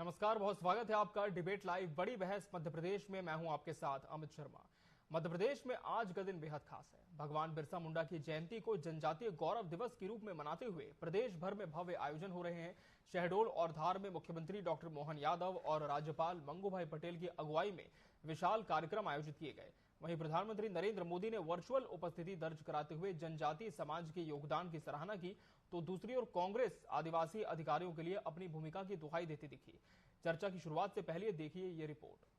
नमस्कार, बहुत स्वागत है आपका डिबेट लाइव बड़ी बहस मध्य प्रदेश में। मैं हूं आपके साथ अमित शर्मा। मध्य प्रदेश में आज का दिन बेहद खास है। भगवान बिरसा मुंडा की जयंती को जनजातीय गौरव दिवस के रूप में मनाते हुए प्रदेश भर में भव्य आयोजन हो रहे हैं। शहडोल और धार में मुख्यमंत्री डॉक्टर मोहन यादव और राज्यपाल मंगूभाई पटेल की अगुवाई में विशाल कार्यक्रम आयोजित किए गए। वहीं प्रधानमंत्री नरेंद्र मोदी ने वर्चुअल उपस्थिति दर्ज कराते हुए जनजातीय समाज के योगदान की सराहना की, तो दूसरी ओर कांग्रेस आदिवासी अधिकारियों के लिए अपनी भूमिका की दुहाई देती दिखी। चर्चा की शुरुआत से पहले देखिए ये रिपोर्ट।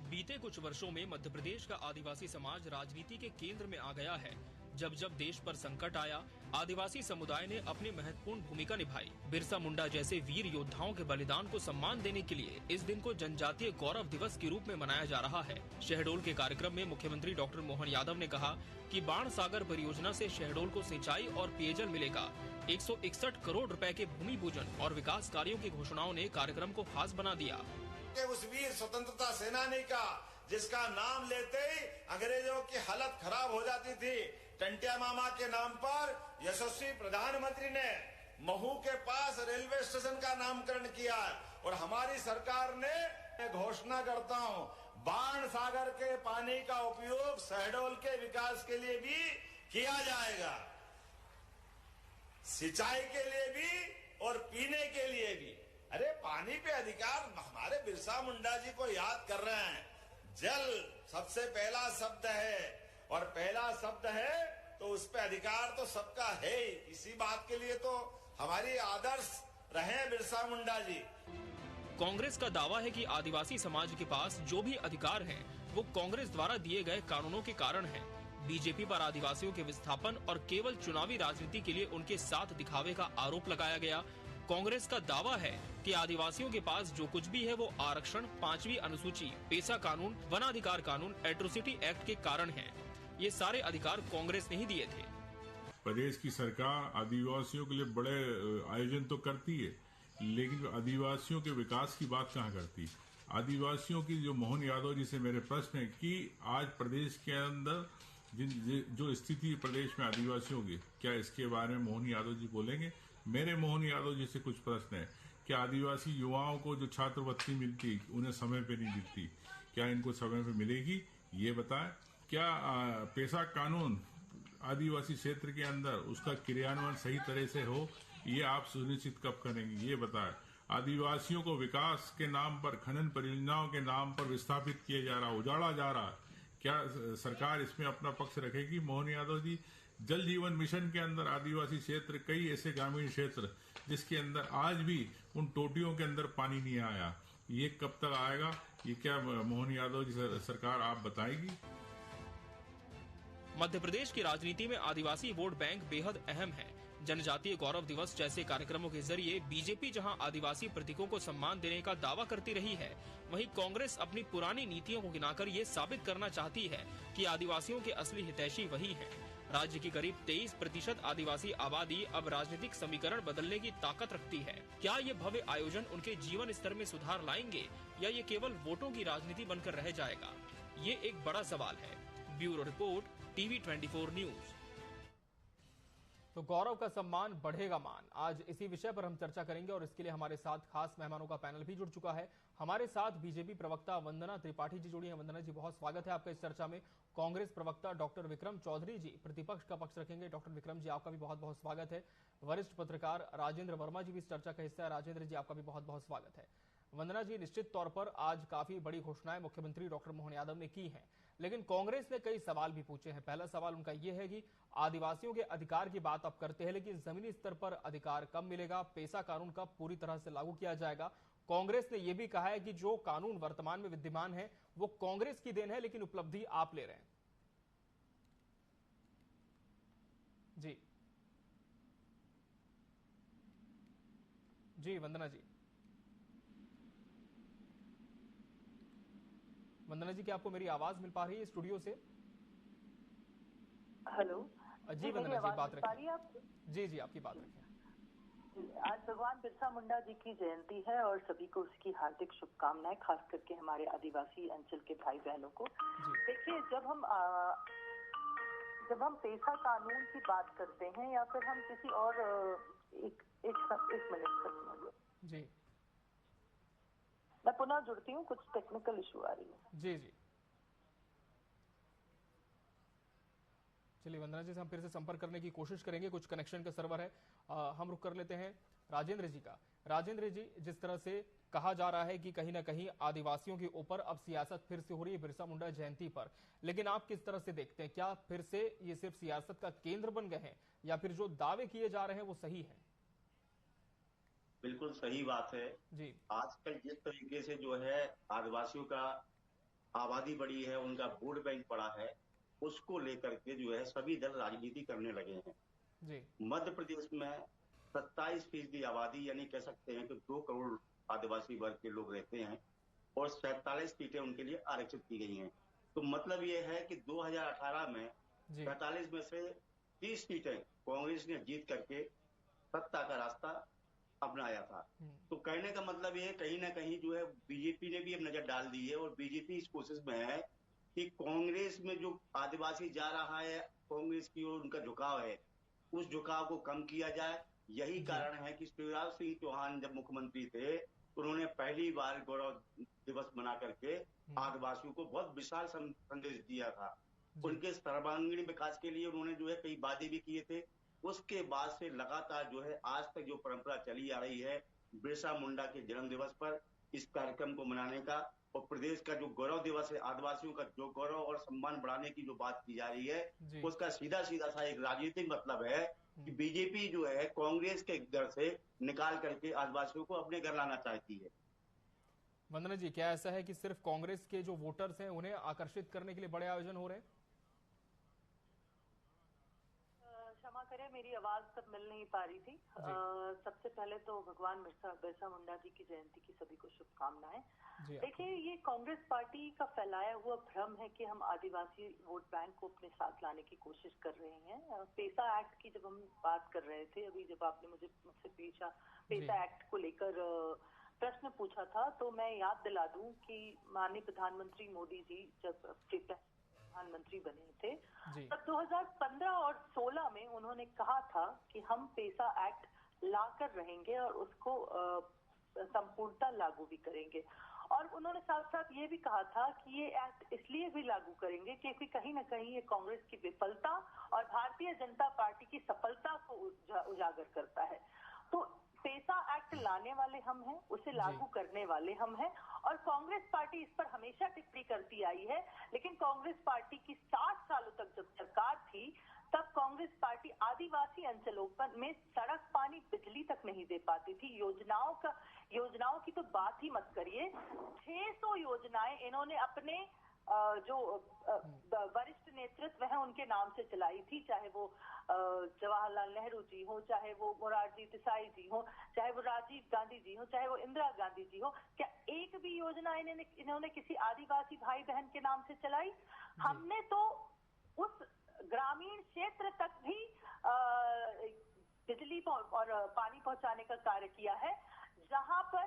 बीते कुछ वर्षों में मध्य प्रदेश का आदिवासी समाज राजनीति के केंद्र में आ गया है। जब जब देश पर संकट आया, आदिवासी समुदाय ने अपनी महत्वपूर्ण भूमिका निभाई। बिरसा मुंडा जैसे वीर योद्धाओं के बलिदान को सम्मान देने के लिए इस दिन को जनजातीय गौरव दिवस के रूप में मनाया जा रहा है। शहडोल के कार्यक्रम में मुख्यमंत्री डॉक्टर मोहन यादव ने कहा कि बाण सागर परियोजना से शहडोल को सिंचाई और पेयजल मिलेगा। 161 करोड़ रुपए के भूमि पूजन और विकास कार्यों की घोषणाओं ने कार्यक्रम को खास बना दिया। उस वीर स्वतंत्रता सेनानी का जिसका नाम लेते ही अंग्रेजों की हालत खराब हो जाती थी, टंटिया मामा के नाम पर यशस्वी प्रधानमंत्री ने महू के पास रेलवे स्टेशन का नामकरण किया और हमारी सरकार ने, मैं घोषणा करता हूं, बाण सागर के पानी का उपयोग शहडोल के विकास के लिए भी किया जाएगा, सिंचाई के लिए भी और पीने के लिए भी। अरे पानी पे अधिकार हमारे बिरसा मुंडा जी को याद कर रहे हैं। जल सबसे पहला शब्द है और पहला शब्द है तो उस पे अधिकार तो सबका है ही। इसी बात के लिए तो हमारी आदर्श रहे बिरसा मुंडा जी। कांग्रेस का दावा है कि आदिवासी समाज के पास जो भी अधिकार हैं, वो कांग्रेस द्वारा दिए गए कानूनों के कारण है। बीजेपी पर आदिवासियों के विस्थापन और केवल चुनावी राजनीति के लिए उनके साथ दिखावे का आरोप लगाया गया। कांग्रेस का दावा है कि आदिवासियों के पास जो कुछ भी है वो आरक्षण, 5वीं अनुसूची, पेशा कानून, वनाधिकार कानून, एट्रोसिटी एक्ट के कारण है। ये सारे अधिकार कांग्रेस ने ही दिए थे। प्रदेश की सरकार आदिवासियों के लिए बड़े आयोजन तो करती है, लेकिन आदिवासियों के विकास की बात कहाँ करती। आदिवासियों की जो मोहन यादव जी से मेरे प्रश्न है कि आज प्रदेश के अंदर जो स्थिति प्रदेश में आदिवासियों की, क्या इसके बारे में मोहन यादव जी बोलेंगे? मेरे मोहन यादव जी से कुछ प्रश्न है। क्या आदिवासी युवाओं को जो छात्रवृत्ति मिलती उन्हें समय पे नहीं मिलती, क्या इनको समय पे मिलेगी? ये बताएं। क्या पेशा कानून आदिवासी क्षेत्र के अंदर उसका क्रियान्वयन सही तरह से हो, ये आप सुनिश्चित कब करेंगे? ये बताएं। आदिवासियों को विकास के नाम पर, खनन परियोजनाओं के नाम पर विस्थापित किया जा रहा, उजाड़ा जा रहा, क्या सरकार इसमें अपना पक्ष रखेगी? मोहन यादव जी, जल जीवन मिशन के अंदर आदिवासी क्षेत्र, कई ऐसे ग्रामीण क्षेत्र जिसके अंदर आज भी उन टोटियों के अंदर पानी नहीं आया, ये कब तक आएगा? ये क्या मोहन यादव जी सरकार आप बताएगी? मध्य प्रदेश की राजनीति में आदिवासी वोट बैंक बेहद अहम है। जनजातीय गौरव दिवस जैसे कार्यक्रमों के जरिए बीजेपी जहां आदिवासी प्रतीकों को सम्मान देने का दावा करती रही है, वहीं कांग्रेस अपनी पुरानी नीतियों को गिनाकर ये साबित करना चाहती है कि आदिवासियों के असली हितैषी वही हैं। राज्य की करीब 23% आदिवासी आबादी अब राजनीतिक समीकरण बदलने की ताकत रखती है। क्या ये भव्य आयोजन उनके जीवन स्तर में सुधार लाएंगे या ये केवल वोटों की राजनीति बनकर रह जाएगा? ये एक बड़ा सवाल है। Bureau report, TV 24 news. तो गौरव का सम्मान बढ़ेगा मान, आज इसी विषय पर हम चर्चा करेंगे और इसके लिए हमारे साथ खास मेहमानों का पैनल भी जुड़ चुका है। हमारे साथ बीजेपी प्रवक्ता वंदना त्रिपाठी जी जुड़ी हैं। वंदना जी, बहुत स्वागत है आपका इस चर्चा में। कांग्रेस प्रवक्ता डॉक्टर विक्रम चौधरी जी प्रतिपक्ष का पक्ष रखेंगे। डॉक्टर विक्रम जी, आपका भी बहुत बहुत स्वागत है। वरिष्ठ पत्रकार राजेंद्र वर्मा जी भी इस चर्चा का हिस्सा है। राजेंद्र जी, आपका भी बहुत बहुत स्वागत है। वंदना जी, निश्चित तौर पर आज काफी बड़ी घोषणाएं मुख्यमंत्री डॉक्टर मोहन यादव ने की हैं, लेकिन कांग्रेस ने कई सवाल भी पूछे हैं। पहला सवाल उनका यह है कि आदिवासियों के अधिकार की बात आप करते हैं, लेकिन जमीनी स्तर पर अधिकार कब मिलेगा? पेशा कानून कब पूरी तरह से लागू किया जाएगा? कांग्रेस ने यह भी कहा है कि जो कानून वर्तमान में विद्यमान है वो कांग्रेस की देन है, लेकिन उपलब्धि आप ले रहे हैं। जी वंदना जी। वंदना जी, क्या आपको मेरी आवाज मिल पा रही है स्टूडियो से? हेलो जी वंदना जी, बात रखिए। जी जी, आपकी बात रखिए। आज भगवान बिरसा मुंडा जी की जयंती है और सभी को उसकी हार्दिक शुभकामनाएं, खास करके हमारे आदिवासी अंचल के भाई बहनों को। देखिए, जब हम पेशा कानून की बात करते हैं या फिर हम किसी और एक मिनट जी, मैं पुनः जुड़ती हूँ, कुछ टेक्निकल इशू आ रही है। जी जी, चलिए वंदना जी से हम फिर से संपर्क करने की कोशिश करेंगे, कुछ कनेक्शन का सर्वर है। हम रुक कर लेते हैं राजेंद्र जी का। राजेंद्र जी, जिस तरह से कहा जा रहा है कि कहीं ना कहीं आदिवासियों के ऊपर अब सियासत फिर से हो रही है बिरसा मुंडा जयंती पर, लेकिन आप किस तरह से देखते हैं? क्या फिर से ये सिर्फ सियासत का केंद्र बन गए हैं या फिर जो दावे किए जा रहे हैं वो सही है? बिल्कुल सही बात है जी, आजकल जिस तरीके से जो है आदिवासियों का आबादी बढ़ी है, उनका वोट बैंक बढ़ा है, उसको लेकर के जो है सभी दल राजनीति करने लगे हैं। जी, मध्य प्रदेश में 27% आबादी, यानी कह सकते हैं कि 2 करोड़ आदिवासी वर्ग के लोग रहते हैं और 47 सीटें उनके लिए आरक्षित की गई हैं। तो मतलब ये है कि 2018 में 47 में से 30 सीटें कांग्रेस ने जीत करके सत्ता का रास्ता अपनाया था। तो कहने का मतलब ये कहीं ना कहीं जो है बीजेपी ने भी अब नजर डाल दी है और बीजेपी इस कोशिश में है कि कांग्रेस में जो आदिवासी जा रहा है, कांग्रेस की ओर उनका झुकाव है, उस झुकाव को कम किया जाए। यही कारण है कि शिवराज सिंह चौहान जब मुख्यमंत्री थे तो उन्होंने पहली बार गौरव दिवस मना करके आदिवासियों को बहुत विशाल संदेश दिया था। उनके सर्वांगीण विकास के लिए उन्होंने जो है कई वादे भी किए थे। उसके बाद से लगातार जो है आज तक जो परंपरा चली आ रही है बिरसा मुंडा के जन्म दिवस पर इस कार्यक्रम को मनाने का, और प्रदेश का जो गौरव दिवस है, आदिवासियों का जो गौरव और सम्मान बढ़ाने की जो बात की जा रही है, उसका सीधा सीधा सा एक राजनीतिक मतलब है कि बीजेपी जो है कांग्रेस के घर से निकाल करके आदिवासियों को अपने घर लाना चाहती है। वंदना जी, क्या ऐसा है कि सिर्फ कांग्रेस के जो वोटर्स हैं उन्हें आकर्षित करने के लिए बड़े आयोजन हो रहे हैं? क्षमा करें, मेरी आवाज तब मिल नहीं पा रही थी। सबसे पहले तो भगवान बिरसा मुंडा जी की जयंती की सभी को शुभकामनाएं। देखिए, ये कांग्रेस पार्टी का फैलाया हुआ भ्रम है कि हम आदिवासी वोट बैंक को अपने साथ लाने की कोशिश कर रहे हैं। पेशा एक्ट की जब हम बात कर रहे थे, अभी जब आपने मुझसे पेशा एक्ट को लेकर प्रश्न पूछा था, तो मैं याद दिला दूं कि माननीय प्रधानमंत्री मोदी जी जब प्रधानमंत्री बने थे तब 2015 और 16 में उन्होंने कहा था कि हम पेशा एक्ट लाकर रहेंगे और उसको संपूर्णता लागू भी करेंगे। और उन्होंने साथ साथ ये भी कहा था कि ये एक्ट इसलिए भी लागू करेंगे क्योंकि कहीं ना कहीं ये कांग्रेस की विफलता और भारतीय जनता पार्टी की सफलता को उजागर करता है। तो पेशा एक्ट लाने वाले हम हैं, उसे लागू करने वाले हम हैं, और कांग्रेस पार्टी इस पर हमेशा टिप्पणी करती आई है। लेकिन कांग्रेस पार्टी की 60 सालों तक जब सरकार थी तब कांग्रेस पार्टी आदिवासी अंचलों में सड़क, पानी, बिजली तक नहीं दे पाती थी। योजनाओं की तो बात ही मत करिए। 600 योजनाएं इन्होंने अपने जो वरिष्ठ नेतृत्व है उनके नाम से चलाई थी, चाहे वो जवाहरलाल नेहरू जी हो, चाहे वो मोरारजी देसाई जी हो, चाहे वो राजीव गांधी जी हो, चाहे वो इंदिरा गांधी जी हो। क्या एक भी योजना इन्होंने किसी आदिवासी भाई बहन के नाम से चलाई? हमने तो उस ग्रामीण क्षेत्र तक भी बिजली और पानी पहुंचाने का कार्य किया है जहां पर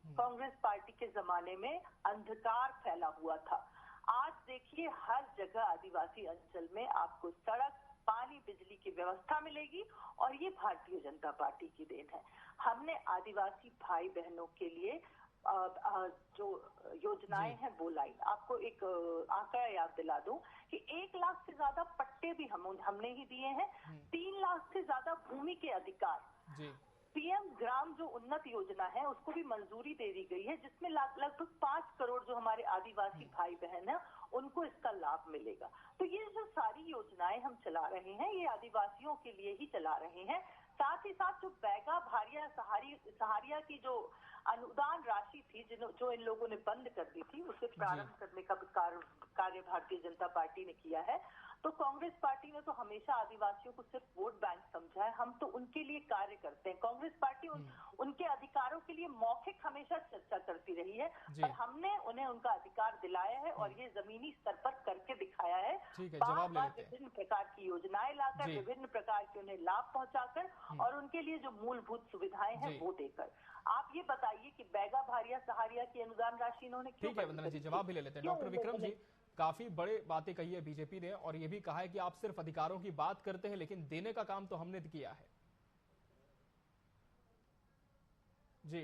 कांग्रेस पार्टी के जमाने में अंधकार फैला हुआ था। आज देखिए, हर जगह आदिवासी अंचल में आपको सड़क, पानी, बिजली की व्यवस्था मिलेगी और ये भारतीय जनता पार्टी की देन है। हमने आदिवासी भाई बहनों के लिए जो योजनाएं हैं वो लाई। आपको एक आंकड़ा याद दिला दूं कि 1 लाख से ज्यादा पट्टे भी हमने ही दिए हैं। 3 लाख से ज्यादा भूमि के अधिकार। पीएम ग्राम जो उन्नत योजना है उसको भी मंजूरी दे दी गई है, जिसमें लगभग 5 करोड़ जो हमारे आदिवासी भाई बहन हैं उनको इसका लाभ मिलेगा। तो ये जो सारी योजनाएं हम चला रहे हैं ये आदिवासियों के लिए ही चला रहे हैं। साथ ही साथ जो बैगा भारिया सहारिया की जो अनुदान राशि थी जो इन लोगों ने बंद कर दी थी, उसे प्रारंभ करने का कार्य भारतीय जनता पार्टी ने किया है। तो कांग्रेस पार्टी ने तो हमेशा आदिवासियों को सिर्फ वोट बैंक समझा है। हम तो उनके लिए कार्य करते हैं। कांग्रेस पार्टी उनके अधिकारों के लिए मौखिक हमेशा चर्चा करती रही है, पर हमने उन्हें उनका अधिकार दिलाया है और ये जमीनी स्तर पर करके दिखाया है। जवाब ले लेते हैं। विभिन्न प्रकार की योजनाएं लाकर, विभिन्न प्रकार के उन्हें लाभ पहुंचाकर और उनके लिए जो मूलभूत सुविधाएं हैं वो देकर। आप ये बताइए कि बैगा भारिया सहारिया की अनुदान राशि इन्होंने क्यों? ठीक है वंदना जी, जवाब भी ले लेते हैं। डॉक्टर विक्रम जी, काफी बड़े बातें कही है बीजेपी ने और ये भी कहा है कि आप सिर्फ अधिकारों की बात करते हैं लेकिन देने का काम तो हमने किया है। जी,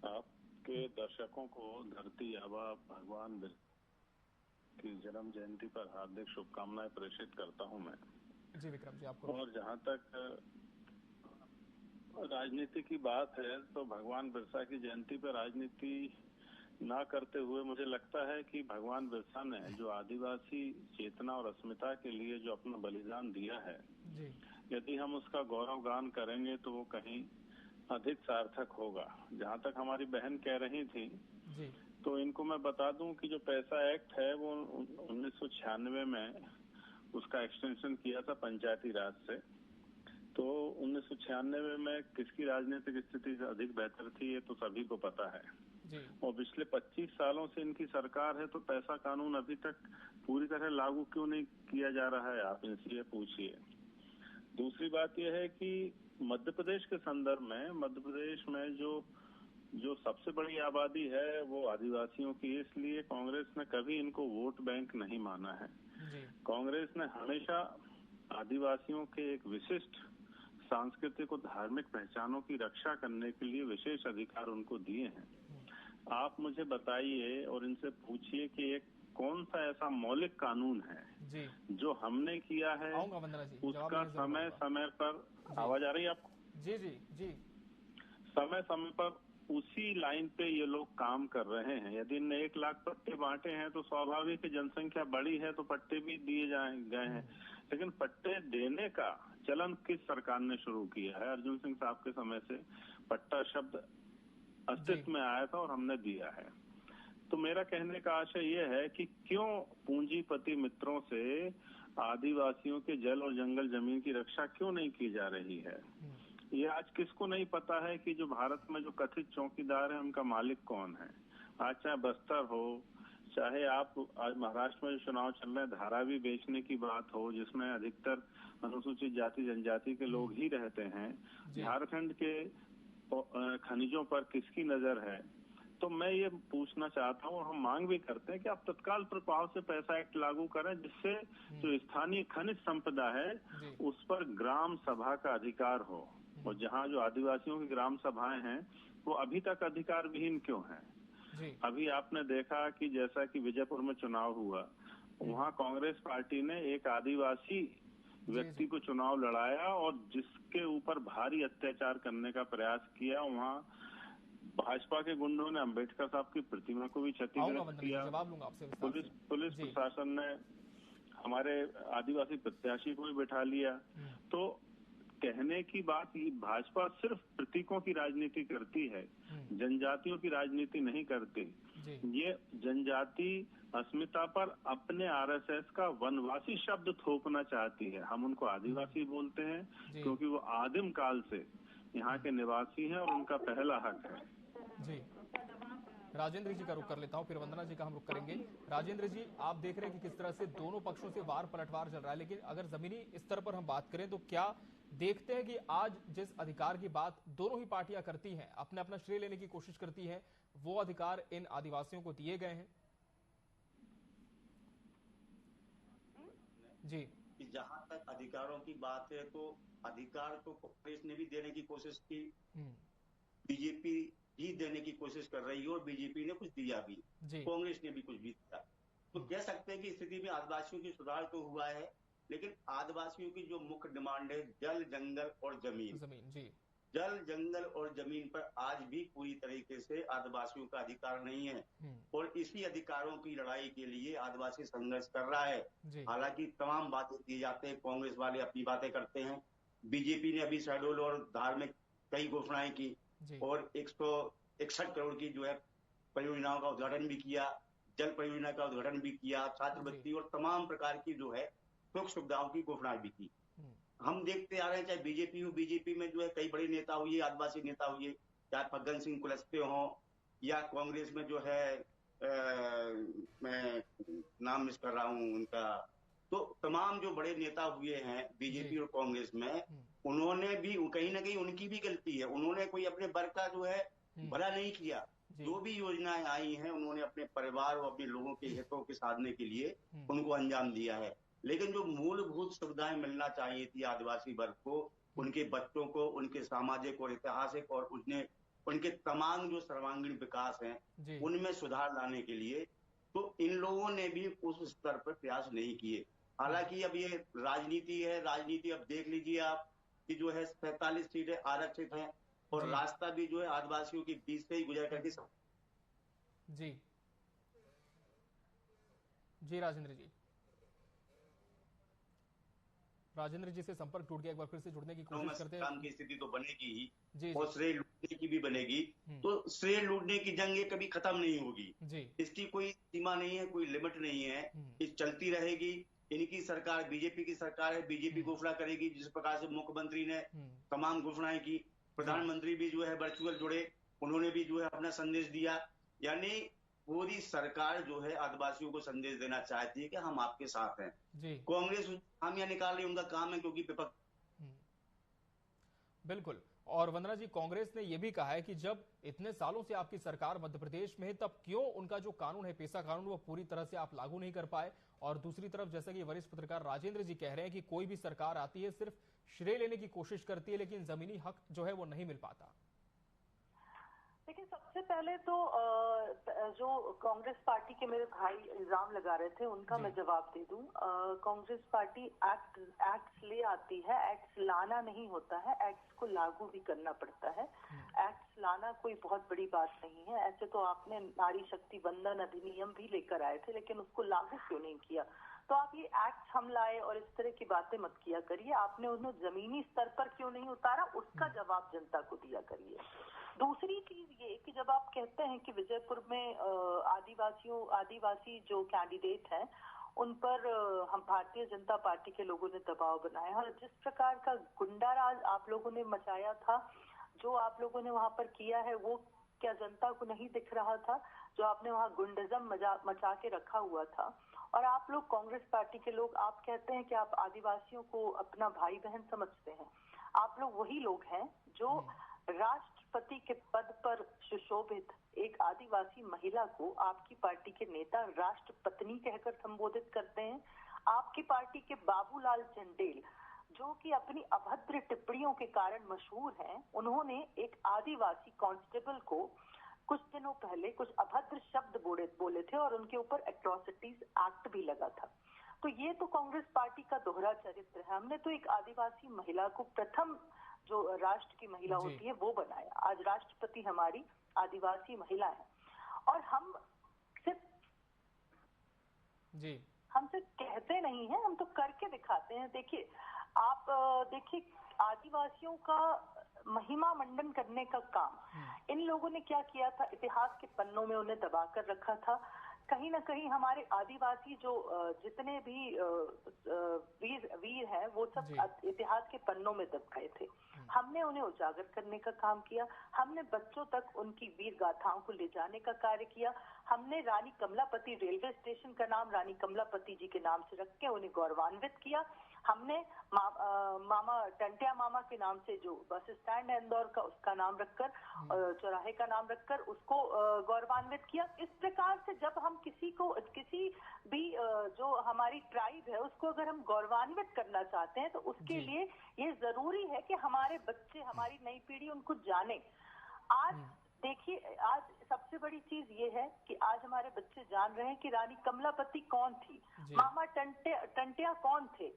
आपके दर्शकों को धरती आबा भगवान बिरसा की जन्म जयंती पर हार्दिक शुभकामनाएं प्रेषित करता हूं मैं। जी विक्रम जी, आपको। और जहां तक राजनीति की बात है तो भगवान बिरसा की जयंती पर राजनीति ना करते हुए मुझे लगता है कि भगवान बिरसा ने जो आदिवासी चेतना और अस्मिता के लिए जो अपना बलिदान दिया है, यदि हम उसका गौरव गान करेंगे तो वो कहीं अधिक सार्थक होगा। जहाँ तक हमारी बहन कह रही थी तो इनको मैं बता दूं कि जो पैसा एक्ट है वो 1996 में उसका एक्सटेंशन किया था पंचायती राज से। तो 1996 में किसकी राजनीतिक स्थिति अधिक बेहतर थी ये तो सभी को पता है। और पिछले 25 सालों से इनकी सरकार है तो पैसा कानून अभी तक पूरी तरह लागू क्यों नहीं किया जा रहा है, आप इनसे ये पूछिए। दूसरी बात यह है कि मध्य प्रदेश के संदर्भ में, मध्य प्रदेश में जो सबसे बड़ी आबादी है वो आदिवासियों की, इसलिए कांग्रेस ने कभी इनको वोट बैंक नहीं माना है। कांग्रेस ने हमेशा आदिवासियों के एक विशिष्ट सांस्कृतिक और धार्मिक पहचानों की रक्षा करने के लिए विशेष अधिकार उनको दिए हैं। आप मुझे बताइए और इनसे पूछिए कि एक कौन सा ऐसा मौलिक कानून है जो हमने किया है उसका समय समय पर, आवाज आ रही है आपको? जी, समय समय पर उसी लाइन पे ये लोग काम कर रहे हैं। यदि इनने 1 लाख पट्टे बांटे हैं तो स्वाभाविक जनसंख्या बड़ी है तो पट्टे भी दिए गए हैं। लेकिन पट्टे देने का चलन किस सरकार ने शुरू किया है? अर्जुन सिंह साहब के समय से पट्टा शब्द अस्तित्व में आया था और हमने दिया है। तो मेरा कहने का आशय ये है कि क्यों पूंजीपति मित्रों से आदिवासियों के जल और जंगल जमीन की रक्षा क्यों नहीं की जा रही है? ये आज किसको नहीं पता है कि जो भारत में जो कथित चौकीदार है उनका मालिक कौन है? आज चाहे बस्तर हो, चाहे आप आज महाराष्ट्र में जो चुनाव चल रहे हैं धारावी बेचने की बात हो जिसमें अधिकतर अनुसूचित जाति जनजाति के लोग ही रहते हैं, झारखंड के खनिजों पर किसकी नजर है? तो मैं ये पूछना चाहता हूँ, हम मांग भी करते हैं कि आप तत्काल प्रभाव से पैसा एक्ट लागू करें जिससे जो स्थानीय खनिज संपदा है उस पर ग्राम सभा का अधिकार हो। और जहाँ जो आदिवासियों की ग्राम सभाएं हैं वो अभी तक अधिकार विहीन क्यों हैं? अभी आपने देखा कि जैसा कि विजयपुर में चुनाव हुआ, वहाँ कांग्रेस पार्टी ने एक आदिवासी व्यक्ति को चुनाव लड़ाया और जिसके ऊपर भारी अत्याचार करने का प्रयास किया। वहाँ भाजपा के गुंडों ने अंबेडकर साहब की प्रतिमा को भी क्षतिग्रस्त किया। पुलिस प्रशासन ने हमारे आदिवासी प्रत्याशी को भी बैठा लिया। तो कहने की बात, ये भाजपा सिर्फ प्रतीकों की राजनीति करती है, जनजातियों की राजनीति नहीं करती। ये जनजाति अस्मिता पर अपने आरएसएस का वनवासी शब्द थोपना चाहती है। हम उनको आदिवासी बोलते हैं क्योंकि वो आदिम काल से यहाँ के निवासी हैं और उनका पहला हक है। जी, राजेंद्र जी का रुख कर लेता हूँ, फिर वंदना जी का हम रुख करेंगे। राजेंद्र जी, आप देख रहे हैं कि किस तरह से दोनों पक्षों से वार पलटवार चल रहा है, लेकिन अगर जमीनी स्तर पर हम बात करें तो क्या देखते हैं कि आज जिस अधिकार की बात दोनों ही पार्टियां करती हैं, अपना अपना श्रेय लेने की कोशिश करती हैं, वो अधिकार इन आदिवासियों को दिए गए हैं? जी, जहां तक अधिकारों की बात है तो अधिकार को कांग्रेस ने भी देने की कोशिश की, बीजेपी भी देने की कोशिश कर रही है और बीजेपी ने कुछ दिया भी, कांग्रेस ने भी कुछ भी दिया। तो कह सकते हैं कि स्थिति में आदिवासियों की सुधार तो हुआ है, लेकिन आदिवासियों की जो मुख्य डिमांड है जल, जंगल और जमीन जी, जल, जंगल और जमीन पर आज भी पूरी तरीके से आदिवासियों का अधिकार नहीं है और इसी अधिकारों की लड़ाई के लिए आदिवासी संघर्ष कर रहा है। हालांकि तमाम बातें किए जाते हैं, कांग्रेस वाले अपनी बातें करते हैं, बीजेपी ने अभी शेड्यूल और धार्मिक कई घोषणाएं की और 161 करोड़ की जो है परियोजनाओं का उद्घाटन भी किया। जल परियोजना का उद्घाटन भी किया, छात्रवृत्ति और तमाम प्रकार की जो है सुख सुविधाओं की घोषणा भी की। हम देखते आ रहे हैं, चाहे बीजेपी हो, बीजेपी में जो है कई बड़े नेता हुए, आदिवासी नेता हुए, चाहे फग्गन सिंह कुलस्ते हो, या कांग्रेस में जो है मैं नाम मिस कर रहा हूं उनका, तो तमाम जो बड़े नेता हुए हैं बीजेपी और कांग्रेस में, उन्होंने भी कहीं ना कहीं उनकी भी गलती है, उन्होंने कोई अपने वर्ग का जो है भला नहीं किया। जो भी योजनाएं आई हैं उन्होंने अपने परिवार और अपने लोगों के हितों के साधने के लिए उनको अंजाम दिया है, लेकिन जो मूलभूत सुविधाएं मिलना चाहिए थी आदिवासी वर्ग को, उनके बच्चों को, उनके सामाजिक और ऐतिहासिक और उनके तमाम जो सर्वांगीण विकास हैं उनमें सुधार लाने के लिए, तो इन लोगों ने भी उस स्तर पर प्रयास नहीं किए। हालांकि अब ये राजनीति है, राजनीति अब देख लीजिए आप कि जो है 47 सीटें आरक्षित हैं और रास्ता भी जो है आदिवासियों के बीच से ही गुजर करके। जी राजेंद्र जी से संपर्क टूट गया, एक बार फिर से जुड़ने की कोशिश करते हैं। काम की स्थिति तो बनेगी ही और श्रेय लूटने की भी बनेगी, तो श्रेय लूटने की जंग ये कभी खत्म नहीं होगी, इसकी कोई सीमा नहीं है, कोई लिमिट नहीं है, ये चलती रहेगी। इनकी सरकार बीजेपी की सरकार है, बीजेपी घोषणा करेगी, जिस प्रकार से मुख्यमंत्री ने तमाम घोषणाएं की, प्रधानमंत्री भी जो है वर्चुअल जुड़े, उन्होंने भी जो है अपना संदेश दिया, यानी पूरी सरकार जो है आदिवासियों को संदेश देना चाहती है कि हम आपके साथ हैं। कांग्रेस खामियां निकाल रही, उनका काम है, क्योंकि विपक्ष। बिल्कुल। और वंदना जी, कांग्रेस ने यह भी कहा है कि जब इतने सालों से आपकी सरकार मध्य प्रदेश में है, तब क्यों उनका जो कानून है, पेशा कानून, वो पूरी तरह से आप लागू नहीं कर पाए। और दूसरी तरफ जैसा कि वरिष्ठ पत्रकार राजेंद्र जी कह रहे हैं कि कोई भी सरकार आती है सिर्फ श्रेय लेने की कोशिश करती है, लेकिन जमीनी हक जो है वो नहीं मिल पाता। देखिए, सबसे पहले तो जो कांग्रेस पार्टी के मेरे भाई इल्जाम लगा रहे थे उनका मैं जवाब दे दूं। कांग्रेस पार्टी एक्ट्स ले आती है, एक्ट्स लाना नहीं होता है, एक्ट्स को लागू भी करना पड़ता है। एक्ट्स लाना कोई बहुत बड़ी बात नहीं है। ऐसे तो आपने नारी शक्ति वंदन अधिनियम भी लेकर आए थे, लेकिन उसको लागू क्यों नहीं किया? तो आप ये एक्ट हम लाए और इस तरह की बातें मत किया करिए। आपने उन्हें जमीनी स्तर पर क्यों नहीं उतारा, उसका जवाब जनता को दिया करिए। दूसरी चीज ये कि जब आप कहते हैं कि विजयपुर में आदिवासी जो कैंडिडेट हैं उन पर हम भारतीय जनता पार्टी के लोगों ने दबाव बनाया, और जिस प्रकार का गुंडा राज आप लोगों ने मचाया था, जो आप लोगों ने वहां पर किया है, वो क्या जनता को नहीं दिख रहा था? जो आपने वहां गुंडिज्म मचा के रखा हुआ था। और आप लोग कांग्रेस पार्टी के लोग, आप कहते हैं कि आप आदिवासियों को अपना भाई बहन समझते हैं। आप लोग वही लोग हैं जो राष्ट्रपति के पद पर सुशोभित एक आदिवासी महिला को आपकी पार्टी के नेता राष्ट्रपत्नी कहकर संबोधित करते हैं। आपकी पार्टी के बाबूलाल चंदेल, जो कि अपनी अभद्र टिप्पणियों के कारण मशहूर हैं, उन्होंने एक आदिवासी कांस्टेबल को कुछ दिनों पहले कुछ अभद्र शब्द बोले थे और उनके ऊपर एट्रोसिटीज एक्ट भी लगा था। तो ये तो कांग्रेस पार्टी का दोहरा चरित्र है। हमने तो एक आदिवासी महिला को प्रथम जो राष्ट्र की महिला होती है वो बनाया। आज राष्ट्रपति हमारी आदिवासी महिला है, और हम सिर्फ कहते नहीं हैं, हम तो करके दिखाते हैं। देखिए, आप देखिए आदिवासियों का महिमा मंडन करने का काम इन लोगों ने क्या किया था, इतिहास के पन्नों में उन्हें दबाकर रखा था। कहीं ना कहीं हमारे आदिवासी जो जितने भी वीर हैं वो सब इतिहास के पन्नों में दब गए थे। हमने उन्हें उजागर करने का काम किया, हमने बच्चों तक उनकी वीर गाथाओं को ले जाने का कार्य किया। हमने रानी कमलापति रेलवे स्टेशन का नाम रानी कमलापति जी के नाम से रख के उन्हें गौरवान्वित किया। हमने मामा टंटिया मामा के नाम से जो बस स्टैंड है इंदौर का, उसका नाम रखकर, चौराहे का नाम रखकर उसको गौरवान्वित किया। इस प्रकार से जब हम किसी भी जो हमारी ट्राइब है उसको अगर हम गौरवान्वित करना चाहते हैं, तो उसके लिए ये जरूरी है कि हमारे बच्चे, हमारी नई पीढ़ी उनको जाने। आज देखिए, आज सबसे बड़ी चीज ये है कि आज हमारे बच्चे जान रहे हैं कि रानी कमलापति कौन थी, मामा टंटिया कौन थे,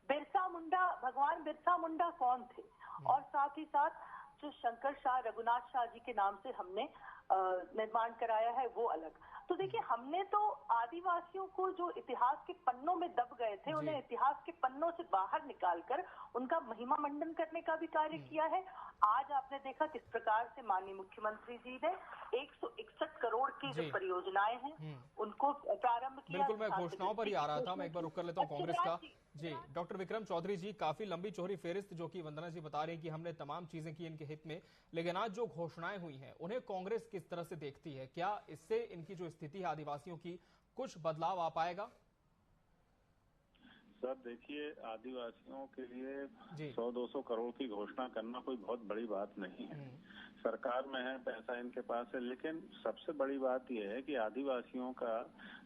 बिरसा मुंडा, भगवान बिरसा मुंडा कौन थे, और साथ ही साथ जो शंकर शाह, रघुनाथ शाह जी के नाम से हमने निर्माण कराया है वो अलग। तो देखिए, हमने तो आदिवासियों को जो इतिहास के पन्नों में दब गए थे उन्हें इतिहास के पन्नों से बाहर निकालकर उनका महिमा मंडन करने का भी कार्य किया है। आज आपने देखा किस प्रकार से माननीय मुख्यमंत्री जी ने 161 करोड़ की जो परियोजनाएं हैं उनको प्रारंभ किया। बिल्कुल, मैं घोषणाओं पर ही आ रहा था, मैं एक बार रुक कर लेता हूँ कांग्रेस का। जी, डॉक्टर विक्रम चौधरी जी, काफी लंबी चौड़ी फेरिस्त जो कि वंदना जी बता रही है कि हमने तमाम चीजें की इनके हित में, लेकिन आज जो घोषणाएं हुई हैं उन्हें कांग्रेस किस तरह से देखती है? क्या इससे इनकी जो स्थिति है आदिवासियों की कुछ बदलाव आ पाएगा? सर देखिए, आदिवासियों के लिए 100-200 करोड़ की घोषणा करना कोई बहुत बड़ी बात नहीं है। सरकार में है, पैसा इनके पास है, लेकिन सबसे बड़ी बात यह है कि आदिवासियों का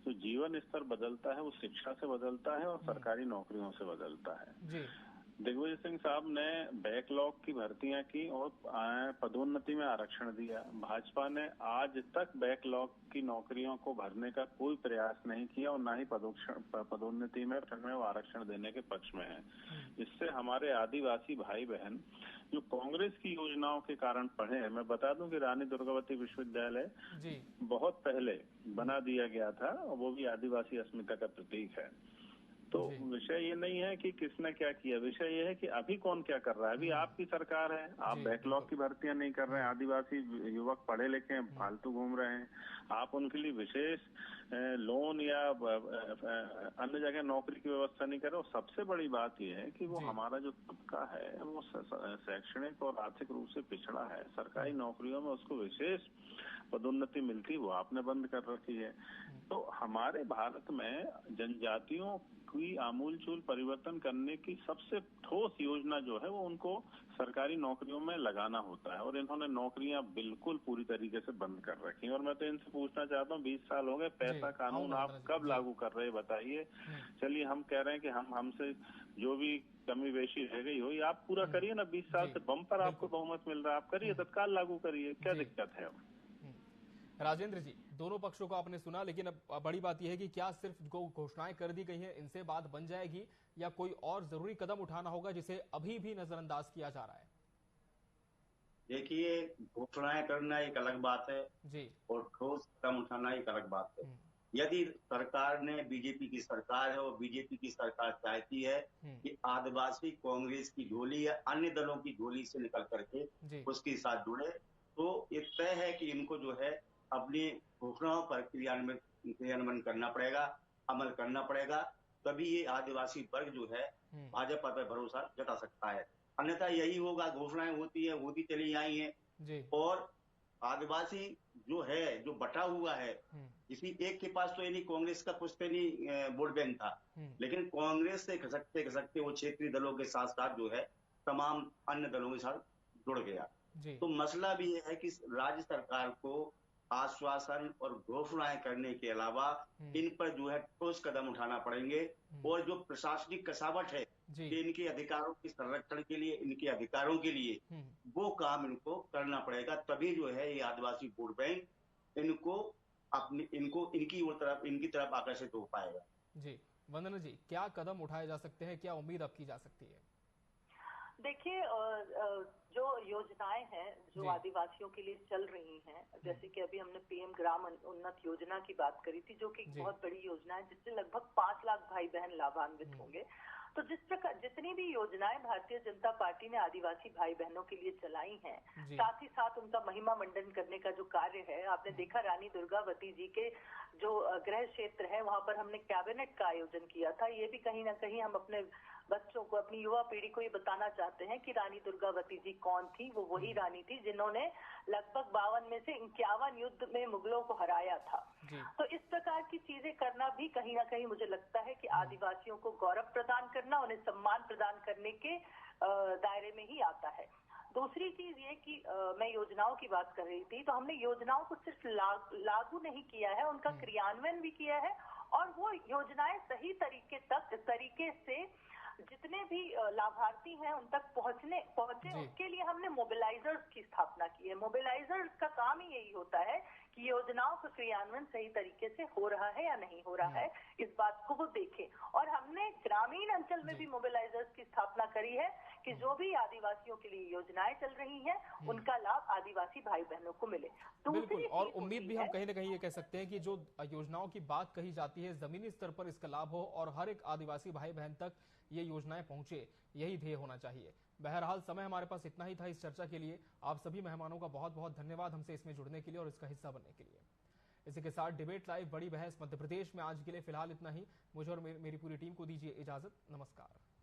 जो जीवन स्तर बदलता है वो शिक्षा से बदलता है और सरकारी नौकरियों से बदलता है। दिग्विजय सिंह साहब ने बैकलॉग की भर्तियां की और पदोन्नति में आरक्षण दिया। भाजपा ने आज तक बैकलॉग की नौकरियों को भरने का कोई प्रयास नहीं किया और न ही पदोन्नति में आरक्षण देने के पक्ष में है। इससे हमारे आदिवासी भाई बहन जो कांग्रेस की योजनाओं के कारण पढ़े हैं, मैं बता दूं कि रानी दुर्गावती विश्वविद्यालय बहुत पहले बना दिया गया था और वो भी आदिवासी अस्मिता का प्रतीक है। तो विषय ये नहीं है कि किसने क्या किया, विषय ये है कि अभी कौन क्या कर रहा है। अभी आपकी सरकार है, आप बैकलॉग की भर्तियां नहीं कर रहे हैं, आदिवासी युवक पढ़े लिखे हैं, फालतू घूम रहे हैं, आप उनके लिए विशेष लोन या अन्य जगह नौकरी की व्यवस्था नहीं कर रहे। और सबसे बड़ी बात यह है कि वो हमारा जो तबका है वो शैक्षणिक और आर्थिक रूप से पिछड़ा है। सरकारी नौकरियों में उसको विशेष पदोन्नति मिलती, वो आपने बंद कर रखी है। तो हमारे भारत में जनजातियों की आमूलचूल परिवर्तन करने की सबसे ठोस योजना जो है वो उनको सरकारी नौकरियों में लगाना होता है, और इन्होंने नौकरियां बिल्कुल पूरी तरीके से बंद कर रखी हैं। और मैं तो इनसे पूछना चाहता हूँ, 20 साल हो गए, पैसा कानून आप कब लागू कर रहे हैं बताइए। चलिए हम कह रहे हैं कि हमसे जो भी कमी बेशी रह गई हो ये आप पूरा करिए ना। 20 साल से बम पर आपको बहुमत मिल रहा है, आप करिए, तत्काल लागू करिए, क्या दिक्कत है? अब राजेंद्र जी, दोनों पक्षों को आपने सुना, लेकिन अब बड़ी बात यह है कि क्या सिर्फ जो घोषणाएं कर दी गई हैं इनसे बात बन जाएगी या कोई और जरूरी कदम उठाना होगा जिसे अभी भी नजरअंदाज किया जा रहा है? देखिए, घोषणाएं करना एक अलग बात है जी, और ठोस कदम उठाना एक अलग बात है। यदि सरकार ने, बीजेपी की सरकार है और बीजेपी की सरकार चाहती है कि आदिवासी कांग्रेस की झोली या अन्य दलों की झोली से निकल करके उसके साथ जुड़े, तो ये तय है कि इनको जो है अपनी घोषणाओं पर क्रियान्वयन करना पड़ेगा, अमल करना पड़ेगा, तभी ये आदिवासी वर्ग जो है भाजपा पर भरोसा जता सकता है। अन्यथा यही होगा, घोषणाएं होती चली आई हैं और आदिवासी जो है, जो बटा हुआ है, किसी एक के पास तो यानी कांग्रेस का पुश्तैनी वोट बैंक था, लेकिन कांग्रेस से खसकते खसकते वो क्षेत्रीय दलों के साथ साथ जो है तमाम अन्य दलों के साथ जुड़ गया। तो मसला भी ये है कि राज्य सरकार को आश्वासन और घोषणाएं करने के अलावा इन पर जो है ठोस कदम उठाना पड़ेंगे, और जो प्रशासनिक कसावट है कि इनके अधिकारों के संरक्षण के लिए, इनके अधिकारों के लिए वो काम इनको करना पड़ेगा, तभी जो है ये आदिवासी वोट बैंक इनकी तरफ आकर्षित हो पाएगा। जी, वंदना जी, क्या कदम उठाए जा सकते हैं, क्या उम्मीद अब की जा सकती है? देखिए, जो योजनाएं हैं जो आदिवासियों के लिए चल रही हैं, जैसे कि अभी हमने पीएम ग्राम उन्नत योजना की बात करी थी, जो कि बहुत बड़ी योजना है जिससे लगभग 5 लाख भाई बहन लाभान्वित होंगे। तो जिस प्रकार जितनी भी योजनाएं भारतीय जनता पार्टी ने आदिवासी भाई बहनों के लिए चलाई हैं, साथ ही साथ उनका महिमा मंडन करने का जो कार्य है, आपने देखा रानी दुर्गावती जी के जो गृह क्षेत्र है वहां पर हमने कैबिनेट का आयोजन किया था। ये भी कहीं ना कहीं हम अपने बच्चों को, अपनी युवा पीढ़ी को ये बताना चाहते हैं कि रानी दुर्गावती जी कौन थी। वो वही रानी थी जिन्होंने लगभग 52 में से 51 युद्ध में मुगलों को हराया था। तो इस प्रकार की चीजें करना भी कहीं ना कहीं मुझे लगता है कि आदिवासियों को गौरव प्रदान करना, उन्हें सम्मान प्रदान करने के दायरे में ही आता है। दूसरी चीज ये कि मैं योजनाओं की बात कर रही थी, तो हमने योजनाओं को सिर्फ लागू नहीं किया है, उनका क्रियान्वयन भी किया है, और वो योजनाएं सही तरीके से जितने भी लाभार्थी हैं उन तक पहुंचे, उसके लिए हमने मोबिलाइजर्स की स्थापना की है। मोबिलाइजर्स का काम ही यही होता है कि योजनाओं का क्रियान्वयन सही तरीके से हो रहा है या नहीं हो रहा है, इस बात को वो देखें। और हमने ग्रामीण अंचल में भी मोबिलाइजर्स की स्थापना करी है कि जो भी आदिवासियों के लिए योजनाएं चल रही हैं उनका लाभ आदिवासी भाई बहनों को मिले। बिल्कुल, और उम्मीद भी हम कहीं ना कहीं ये कह सकते हैं कि जो योजनाओं की बात कही जाती है जमीनी स्तर पर इसका लाभ हो और हर एक आदिवासी भाई बहन तक ये योजनाएं पहुंचे, यही ध्येय होना चाहिए। बहरहाल समय हमारे पास इतना ही था इस चर्चा के लिए। आप सभी मेहमानों का बहुत बहुत धन्यवाद हमसे इसमें जुड़ने के लिए और इसका हिस्सा बनने के लिए। इसी के साथ डिबेट लाइव बड़ी बहस मध्य प्रदेश में आज के लिए फिलहाल इतना ही। मुझे और मेरी पूरी टीम को दीजिए इजाजत। नमस्कार।